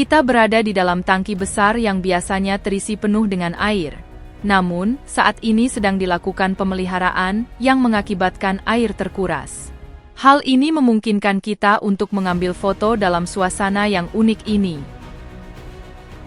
Kita berada di dalam tangki besar yang biasanya terisi penuh dengan air. Namun, saat ini sedang dilakukan pemeliharaan yang mengakibatkan air terkuras. Hal ini memungkinkan kita untuk mengambil foto dalam suasana yang unik ini.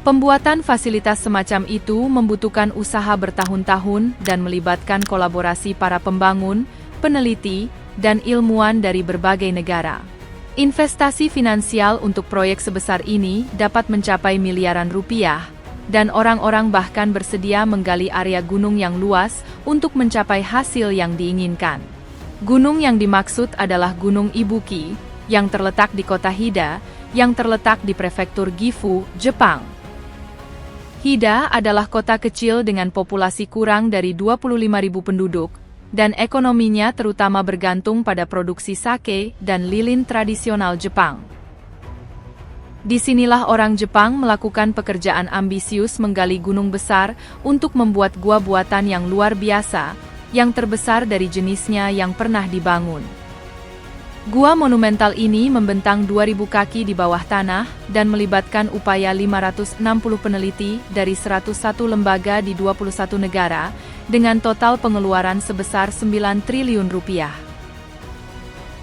Pembuatan fasilitas semacam itu membutuhkan usaha bertahun-tahun dan melibatkan kolaborasi para pembangun, peneliti, dan ilmuwan dari berbagai negara. Investasi finansial untuk proyek sebesar ini dapat mencapai miliaran rupiah, dan orang-orang bahkan bersedia menggali area gunung yang luas untuk mencapai hasil yang diinginkan. Gunung yang dimaksud adalah Gunung Ibuki, yang terletak di kota Hida, yang terletak di prefektur Gifu, Jepang. Hida adalah kota kecil dengan populasi kurang dari 25.000 penduduk, dan ekonominya terutama bergantung pada produksi sake dan lilin tradisional Jepang. Disinilah orang Jepang melakukan pekerjaan ambisius menggali gunung besar untuk membuat gua buatan yang luar biasa, yang terbesar dari jenisnya yang pernah dibangun. Gua monumental ini membentang 2.000 kaki di bawah tanah dan melibatkan upaya 560 peneliti dari 101 lembaga di 21 negara, dengan total pengeluaran sebesar 9 triliun rupiah.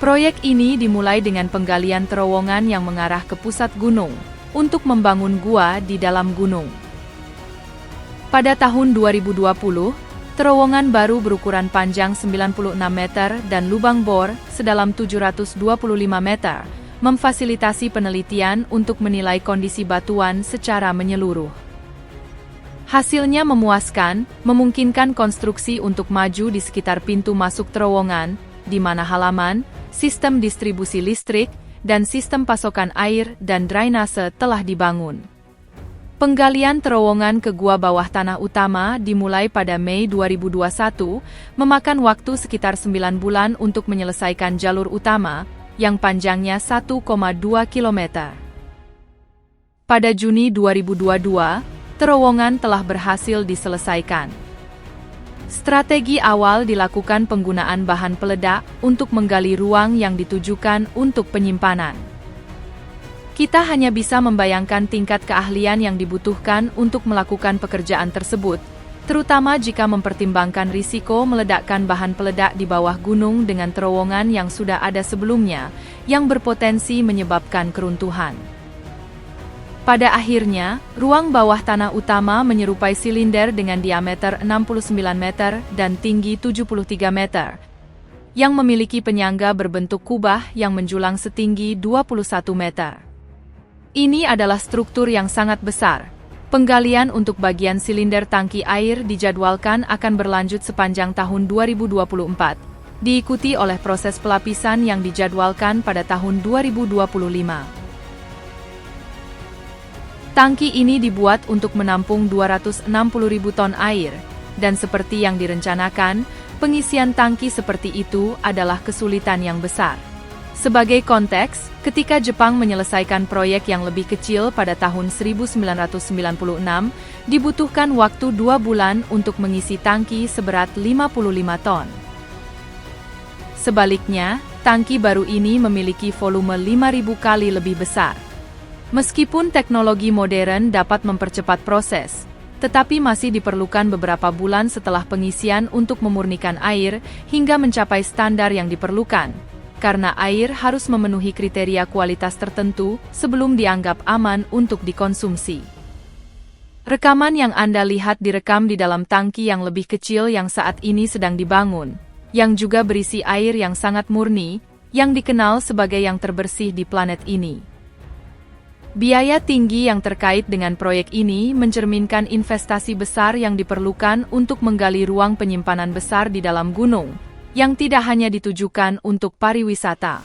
Proyek ini dimulai dengan penggalian terowongan yang mengarah ke pusat gunung, untuk membangun gua di dalam gunung. Pada tahun 2020, terowongan baru berukuran panjang 96 meter dan lubang bor sedalam 725 meter, memfasilitasi penelitian untuk menilai kondisi batuan secara menyeluruh. Hasilnya memuaskan, memungkinkan konstruksi untuk maju di sekitar pintu masuk terowongan, di mana halaman, sistem distribusi listrik, dan sistem pasokan air dan drainase telah dibangun. Penggalian terowongan ke gua bawah tanah utama dimulai pada Mei 2021, memakan waktu sekitar 9 bulan untuk menyelesaikan jalur utama, yang panjangnya 1,2 km. Pada Juni 2022, terowongan telah berhasil diselesaikan. Strategi awal dilakukan penggunaan bahan peledak untuk menggali ruang yang ditujukan untuk penyimpanan. Kita hanya bisa membayangkan tingkat keahlian yang dibutuhkan untuk melakukan pekerjaan tersebut, terutama jika mempertimbangkan risiko meledakkan bahan peledak di bawah gunung dengan terowongan yang sudah ada sebelumnya, yang berpotensi menyebabkan keruntuhan. Pada akhirnya, ruang bawah tanah utama menyerupai silinder dengan diameter 69 meter dan tinggi 73 meter, yang memiliki penyangga berbentuk kubah yang menjulang setinggi 21 meter. Ini adalah struktur yang sangat besar. Penggalian untuk bagian silinder tangki air dijadwalkan akan berlanjut sepanjang tahun 2024, diikuti oleh proses pelapisan yang dijadwalkan pada tahun 2025. Tangki ini dibuat untuk menampung 260.000 ton air, dan seperti yang direncanakan, pengisian tangki seperti itu adalah kesulitan yang besar. Sebagai konteks, ketika Jepang menyelesaikan proyek yang lebih kecil pada tahun 1996, dibutuhkan waktu 2 bulan untuk mengisi tangki seberat 55 ton. Sebaliknya, tangki baru ini memiliki volume 5.000 kali lebih besar. Meskipun teknologi modern dapat mempercepat proses, tetapi masih diperlukan beberapa bulan setelah pengisian untuk memurnikan air hingga mencapai standar yang diperlukan, karena air harus memenuhi kriteria kualitas tertentu sebelum dianggap aman untuk dikonsumsi. Rekaman yang Anda lihat direkam di dalam tangki yang lebih kecil yang saat ini sedang dibangun, yang juga berisi air yang sangat murni, yang dikenal sebagai yang terbersih di planet ini. Biaya tinggi yang terkait dengan proyek ini mencerminkan investasi besar yang diperlukan untuk menggali ruang penyimpanan besar di dalam gunung, yang tidak hanya ditujukan untuk pariwisata.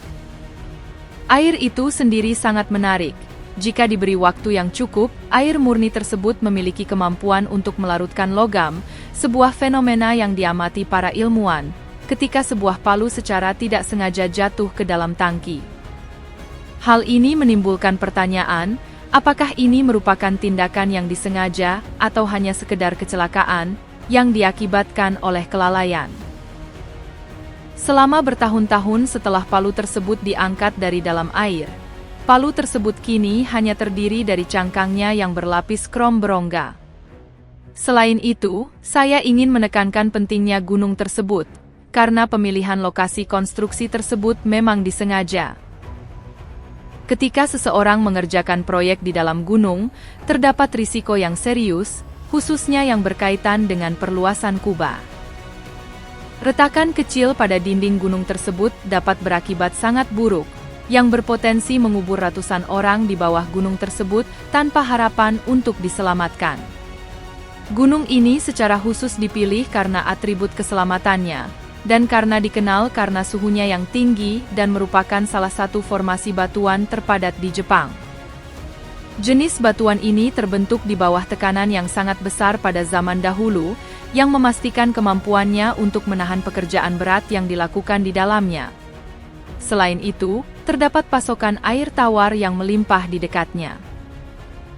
Air itu sendiri sangat menarik. Jika diberi waktu yang cukup, air murni tersebut memiliki kemampuan untuk melarutkan logam, sebuah fenomena yang diamati para ilmuwan, ketika sebuah palu secara tidak sengaja jatuh ke dalam tangki. Hal ini menimbulkan pertanyaan, apakah ini merupakan tindakan yang disengaja atau hanya sekedar kecelakaan yang diakibatkan oleh kelalaian. Selama bertahun-tahun setelah palu tersebut diangkat dari dalam air, Palu tersebut kini hanya terdiri dari cangkangnya yang berlapis krom berongga. Selain itu, saya ingin menekankan pentingnya gunung tersebut, karena pemilihan lokasi konstruksi tersebut memang disengaja. Ketika seseorang mengerjakan proyek di dalam gunung, terdapat risiko yang serius, khususnya yang berkaitan dengan perluasan kubah. Retakan kecil pada dinding gunung tersebut dapat berakibat sangat buruk, yang berpotensi mengubur ratusan orang di bawah gunung tersebut tanpa harapan untuk diselamatkan. Gunung ini secara khusus dipilih karena atribut keselamatannya, dan karena dikenal karena suhunya yang tinggi dan merupakan salah satu formasi batuan terpadat di Jepang. Jenis batuan ini terbentuk di bawah tekanan yang sangat besar pada zaman dahulu, yang memastikan kemampuannya untuk menahan pekerjaan berat yang dilakukan di dalamnya. Selain itu, terdapat pasokan air tawar yang melimpah di dekatnya.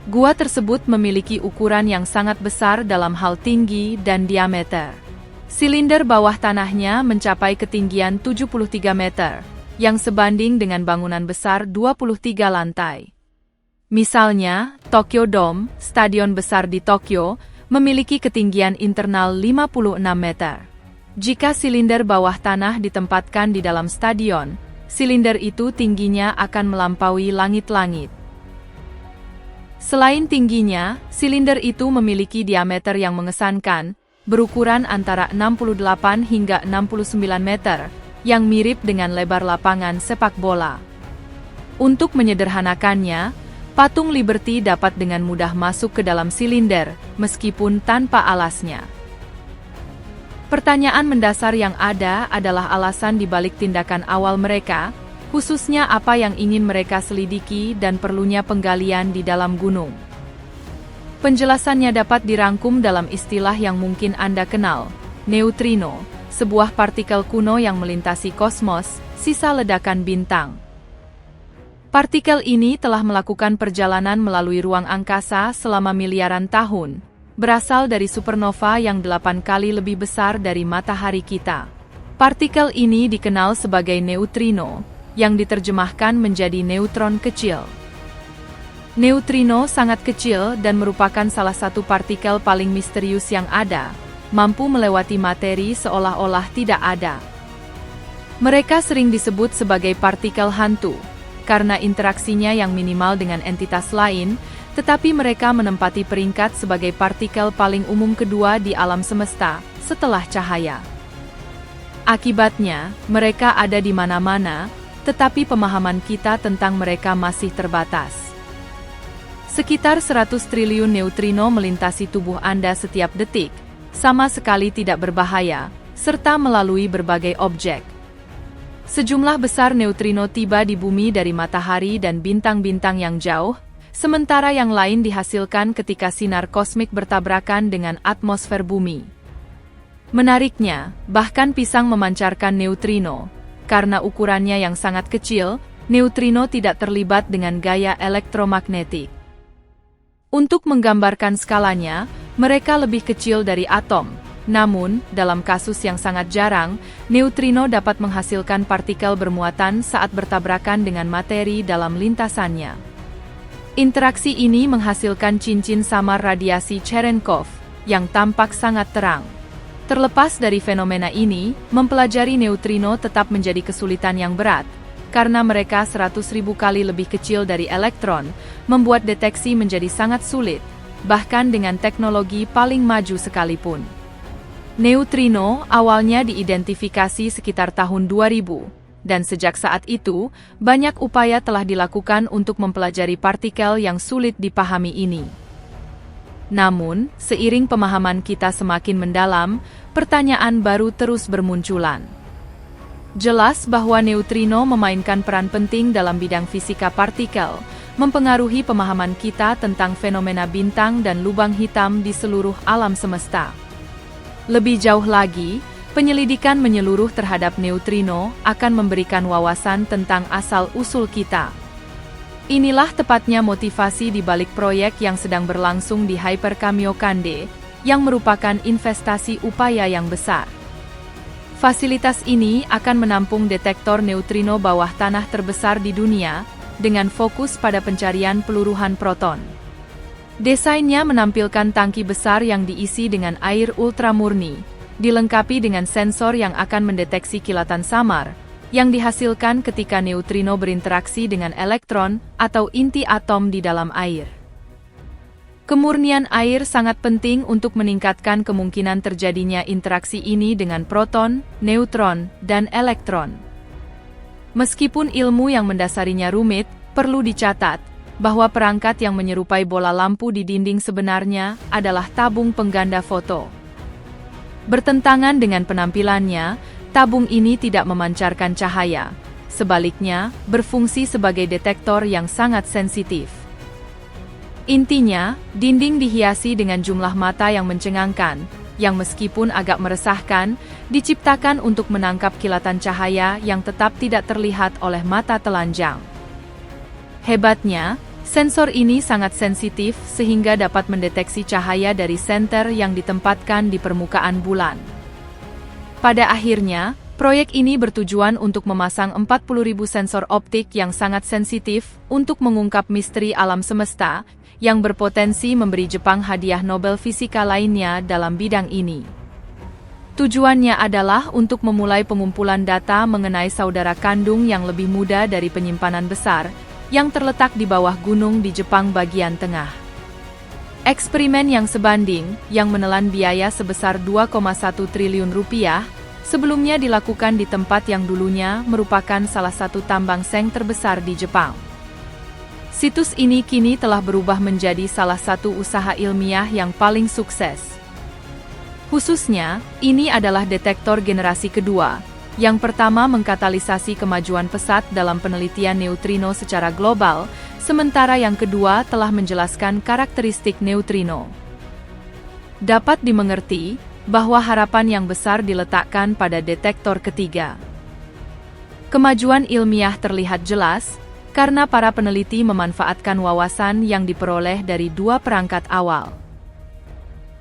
Gua tersebut memiliki ukuran yang sangat besar dalam hal tinggi dan diameter. Silinder bawah tanahnya mencapai ketinggian 73 meter, yang sebanding dengan bangunan besar 23 lantai. Misalnya, Tokyo Dome, stadion besar di Tokyo, memiliki ketinggian internal 56 meter. Jika silinder bawah tanah ditempatkan di dalam stadion, silinder itu tingginya akan melampaui langit-langit. Selain tingginya, silinder itu memiliki diameter yang mengesankan, berukuran antara 68 hingga 69 meter, yang mirip dengan lebar lapangan sepak bola. Untuk menyederhanakannya, patung Liberty dapat dengan mudah masuk ke dalam silinder, meskipun tanpa alasnya. Pertanyaan mendasar yang ada adalah alasan dibalik tindakan awal mereka, khususnya apa yang ingin mereka selidiki dan perlunya penggalian di dalam gunung. Penjelasannya dapat dirangkum dalam istilah yang mungkin Anda kenal, neutrino, sebuah partikel kuno yang melintasi kosmos, sisa ledakan bintang. Partikel ini telah melakukan perjalanan melalui ruang angkasa selama miliaran tahun, berasal dari supernova yang 8 kali lebih besar dari matahari kita. Partikel ini dikenal sebagai neutrino, yang diterjemahkan menjadi neutron kecil. Neutrino sangat kecil dan merupakan salah satu partikel paling misterius yang ada, mampu melewati materi seolah-olah tidak ada. Mereka sering disebut sebagai partikel hantu, karena interaksinya yang minimal dengan entitas lain, tetapi mereka menempati peringkat sebagai partikel paling umum kedua di alam semesta, setelah cahaya. Akibatnya, mereka ada di mana-mana, tetapi pemahaman kita tentang mereka masih terbatas. Sekitar 100 triliun neutrino melintasi tubuh Anda setiap detik, sama sekali tidak berbahaya, serta melalui berbagai objek. Sejumlah besar neutrino tiba di bumi dari matahari dan bintang-bintang yang jauh, sementara yang lain dihasilkan ketika sinar kosmik bertabrakan dengan atmosfer bumi. Menariknya, bahkan pisang memancarkan neutrino. Karena ukurannya yang sangat kecil, neutrino tidak terlibat dengan gaya elektromagnetik. Untuk menggambarkan skalanya, mereka lebih kecil dari atom. Namun, dalam kasus yang sangat jarang, neutrino dapat menghasilkan partikel bermuatan saat bertabrakan dengan materi dalam lintasannya. Interaksi ini menghasilkan cincin samar radiasi Cherenkov, yang tampak sangat terang. Terlepas dari fenomena ini, mempelajari neutrino tetap menjadi kesulitan yang berat, karena mereka 100.000 kali lebih kecil dari elektron, membuat deteksi menjadi sangat sulit, bahkan dengan teknologi paling maju sekalipun. Neutrino awalnya diidentifikasi sekitar tahun 2000. Dan sejak saat itu, banyak upaya telah dilakukan untuk mempelajari partikel yang sulit dipahami ini. Namun, seiring pemahaman kita semakin mendalam, pertanyaan baru terus bermunculan. Jelas bahwa neutrino memainkan peran penting dalam bidang fisika partikel, mempengaruhi pemahaman kita tentang fenomena bintang dan lubang hitam di seluruh alam semesta. Lebih jauh lagi, penyelidikan menyeluruh terhadap neutrino akan memberikan wawasan tentang asal-usul kita. Inilah tepatnya motivasi di balik proyek yang sedang berlangsung di Hyper Kamiokande, yang merupakan investasi upaya yang besar. Fasilitas ini akan menampung detektor neutrino bawah tanah terbesar di dunia, dengan fokus pada pencarian peluruhan proton. Desainnya menampilkan tangki besar yang diisi dengan air ultramurni, dilengkapi dengan sensor yang akan mendeteksi kilatan samar, yang dihasilkan ketika neutrino berinteraksi dengan elektron atau inti atom di dalam air. Kemurnian air sangat penting untuk meningkatkan kemungkinan terjadinya interaksi ini dengan proton, neutron, dan elektron. Meskipun ilmu yang mendasarinya rumit, perlu dicatat bahwa perangkat yang menyerupai bola lampu di dinding sebenarnya adalah tabung pengganda foto. Bertentangan dengan penampilannya, tabung ini tidak memancarkan cahaya, sebaliknya berfungsi sebagai detektor yang sangat sensitif. Intinya, dinding dihiasi dengan jumlah mata yang mencengangkan, yang meskipun agak meresahkan, diciptakan untuk menangkap kilatan cahaya yang tetap tidak terlihat oleh mata telanjang. Hebatnya, sensor ini sangat sensitif sehingga dapat mendeteksi cahaya dari senter yang ditempatkan di permukaan bulan. Pada akhirnya, proyek ini bertujuan untuk memasang 40.000 sensor optik yang sangat sensitif untuk mengungkap misteri alam semesta, yang berpotensi memberi Jepang hadiah Nobel Fisika lainnya dalam bidang ini. Tujuannya adalah untuk memulai pengumpulan data mengenai saudara kandung yang lebih muda dari penyimpanan besar, yang terletak di bawah gunung di Jepang bagian tengah. Eksperimen yang sebanding, yang menelan biaya sebesar 2,1 triliun rupiah, sebelumnya dilakukan di tempat yang dulunya merupakan salah satu tambang seng terbesar di Jepang. Situs ini kini telah berubah menjadi salah satu usaha ilmiah yang paling sukses. Khususnya, ini adalah detektor generasi kedua, yang pertama mengkatalisasi kemajuan pesat dalam penelitian neutrino secara global, sementara yang kedua telah menjelaskan karakteristik neutrino. Dapat dimengerti bahwa harapan yang besar diletakkan pada detektor ketiga. Kemajuan ilmiah terlihat jelas, karena para peneliti memanfaatkan wawasan yang diperoleh dari dua perangkat awal.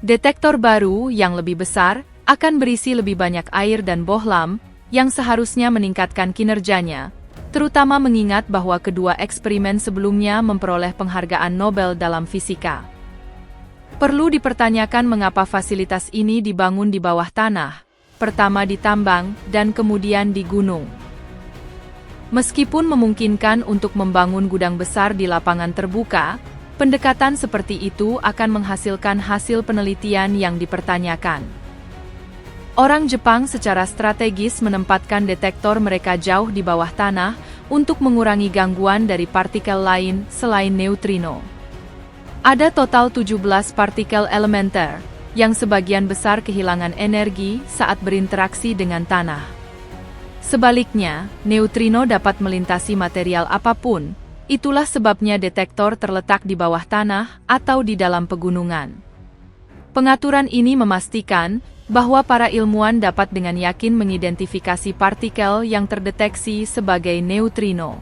Detektor baru yang lebih besar akan berisi lebih banyak air dan bohlam, yang seharusnya meningkatkan kinerjanya, terutama mengingat bahwa kedua eksperimen sebelumnya memperoleh penghargaan Nobel dalam fisika. Perlu dipertanyakan mengapa fasilitas ini dibangun di bawah tanah, pertama di tambang dan kemudian di gunung. Meskipun memungkinkan untuk membangun gudang besar di lapangan terbuka, pendekatan seperti itu akan menghasilkan hasil penelitian yang dipertanyakan. Orang Jepang secara strategis menempatkan detektor mereka jauh di bawah tanah untuk mengurangi gangguan dari partikel lain selain neutrino. Ada total 17 partikel elementer, yang sebagian besar kehilangan energi saat berinteraksi dengan tanah. Sebaliknya, neutrino dapat melintasi material apapun, itulah sebabnya detektor terletak di bawah tanah atau di dalam pegunungan. Pengaturan ini memastikan bahwa para ilmuwan dapat dengan yakin mengidentifikasi partikel yang terdeteksi sebagai neutrino.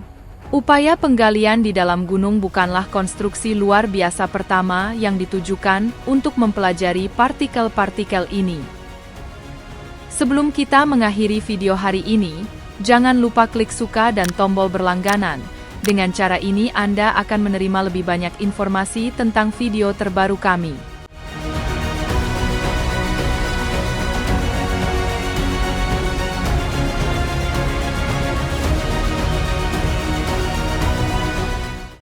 Upaya penggalian di dalam gunung bukanlah konstruksi luar biasa pertama yang ditujukan untuk mempelajari partikel-partikel ini. Sebelum kita mengakhiri video hari ini, jangan lupa klik suka dan tombol berlangganan. Dengan cara ini Anda akan menerima lebih banyak informasi tentang video terbaru kami.